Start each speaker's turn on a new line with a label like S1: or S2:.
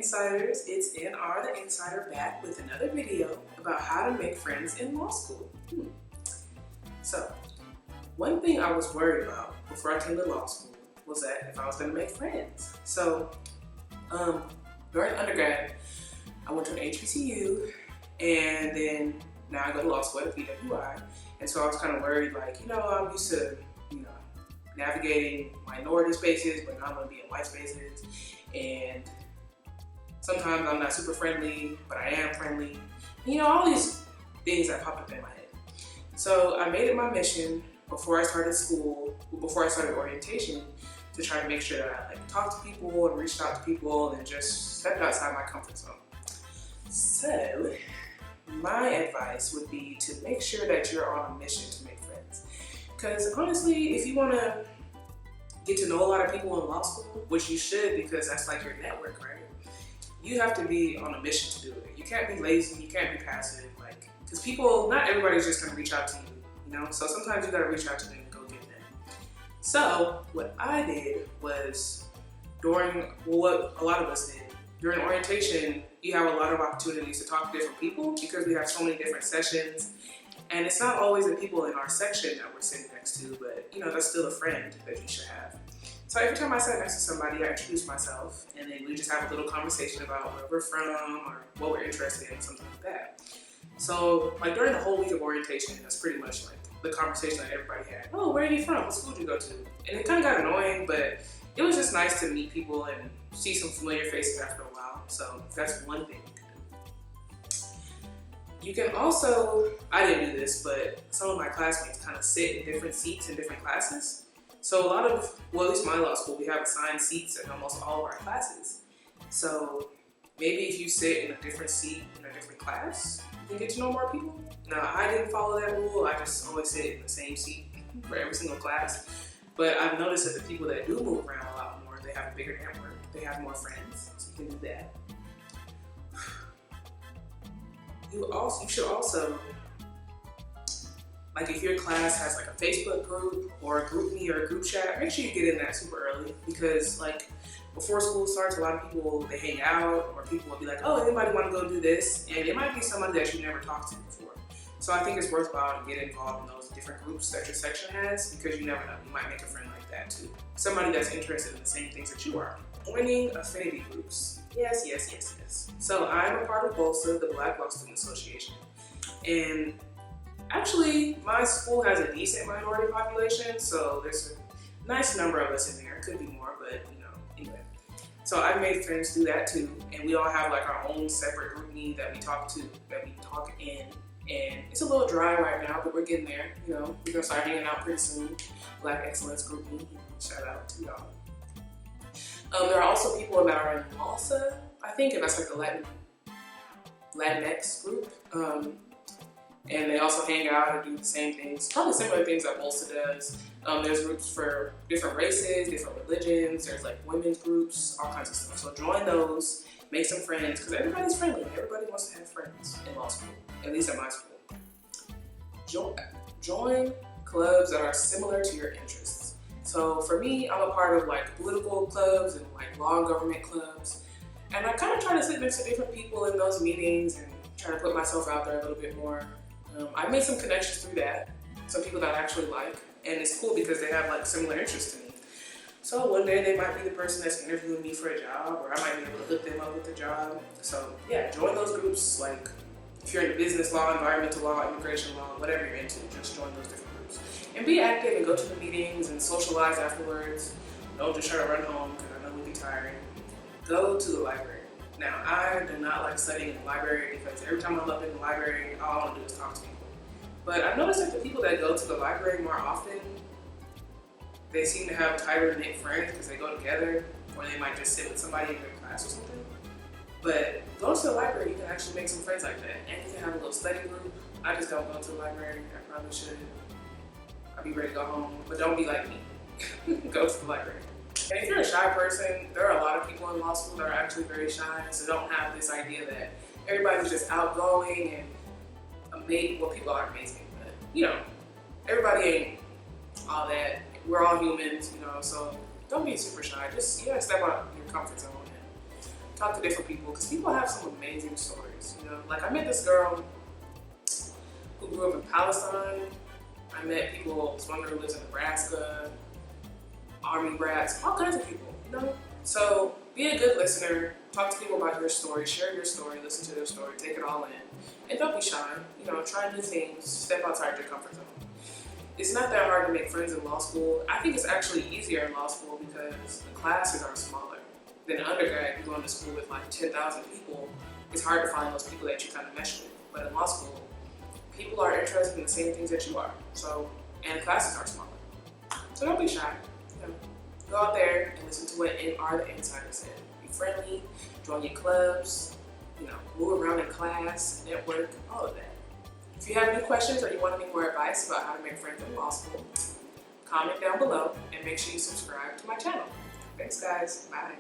S1: Insiders, it's NR the Insider back with another video about how to make friends in law school. So, one thing I was worried about before I came to law school was that if I was going to make friends. So, during undergrad, I went to an HBCU, and then now I go to law school at a PWI, and so I was kind of worried, like, I'm used to, navigating minority spaces, but now I'm going to be in white spaces, and sometimes I'm not super friendly, but I am friendly. All these things that pop up in my head. So I made it my mission before I started orientation, to try to make sure that I talked to people and reached out to people and just stepped outside my comfort zone. So my advice would be to make sure that you're on a mission to make friends. Because honestly, if you want to get to know a lot of people in law school, which you should because that's like your network, right? You have to be on a mission to do it. You can't be lazy, you can't be passive, because not everybody's just going to reach out to you, So sometimes you got to reach out to them and go get them. So what I did was what a lot of us did, during orientation, you have a lot of opportunities to talk to different people because we have so many different sessions. And it's not always the people in our section that we're sitting next to, but that's still a friend that you should have. So every time I sat next to somebody, I introduced myself, and then we just have a little conversation about where we're from or what we're interested in, something like that. So during the whole week of orientation, that's pretty much the conversation that everybody had. Oh, where are you from? What school did you go to? And it kind of got annoying, but it was just nice to meet people and see some familiar faces after a while. So that's one thing. You can also, I didn't do this, but some of my classmates kind of sit in different seats in different classes. So at least my law school, we have assigned seats in almost all of our classes. So maybe if you sit in a different seat in a different class, you can get to know more people. Now, I didn't follow that rule. I just always sit in the same seat for every single class. But I've noticed that the people that do move around a lot more, they have a bigger network, they have more friends, so you can do that. You should also, if your class has a Facebook group or a GroupMe or a group chat, make sure you get in that super early, because before school starts, a lot of people, they hang out, or people will be like, oh, anybody want to go do this? And it might be somebody that you never talked to before. So I think it's worthwhile to get involved in those different groups that your section has, because you never know, you might make a friend like that too. Somebody that's interested in the same things that you are. Joining affinity groups. Yes. So I'm a part of BOLSA, the Black Law Student Association. And actually, my school has a decent minority population, so there's a nice number of us in there. It could be more, but anyway. So I've made friends through that too, and we all have our own separate group meet that we talk in. And it's a little dry right now, but we're getting there. We're gonna start hanging out pretty soon. Black Excellence Group meet. Shout out to y'all. There are also people that are in Malsa, I think, and that's the Latinx group. And they also hang out and do the same things, probably similar things that BOLSA does. There's groups for different races, different religions. There's women's groups, all kinds of stuff. So join those, make some friends, because everybody's friendly. Everybody wants to have friends in law school, at least at my school. Join clubs that are similar to your interests. So for me, I'm a part of political clubs and law and government clubs. And I kind of try to sit next to different people in those meetings and try to put myself out there a little bit more. I made some connections through that, some people that I actually like, and it's cool because they have similar interests to me. So one day they might be the person that's interviewing me for a job, or I might be able to hook them up with a job. So yeah, join those groups. If you're into business law, environmental law, immigration law, whatever you're into, just join those different groups. And be active and go to the meetings and socialize afterwards. Don't just try to run home, because I know we'll be tired. Go to the library. Now, I do not like studying in the library, because every time I'm up in the library, all I want to do is talk to people. But I've noticed that the people that go to the library more often, they seem to have tighter knit friends because they go together, or they might just sit with somebody in their class or something. But go to the library, you can actually make some friends like that. And you can have a little study group. I just don't go to the library. I probably should. I'll be ready to go home, but don't be like me. Go to the library. And if you're a shy person, there are a lot of people in law school that are actually very shy, so don't have this idea that everybody's just outgoing and amazing. Well, people are amazing, but everybody ain't all that. We're all humans, so don't be super shy. Just step out your comfort zone and talk to different people, because people have some amazing stories, you know? Like, I met this girl who grew up in Palestine. I met people, this one girl who lives in Nebraska, Army brats, all kinds of people, you know? So be a good listener, talk to people about your story, share your story, listen to their story, take it all in. And don't be shy, you know, try new things, step outside your comfort zone. It's not that hard to make friends in law school. I think it's actually easier in law school because the classes are smaller. Than undergrad, you're going to school with like 10,000 people. It's hard to find those people that you kind of mesh with. But in law school, people are interested in the same things that you are. So, and the classes are smaller. So don't be shy. You know, go out there and listen to what are the insiders said. Be friendly, join your clubs, you know, move around in class, network, all of that. If you have any questions or you want any more advice about how to make friends in law school, comment down below and make sure you subscribe to my channel. Thanks guys, bye.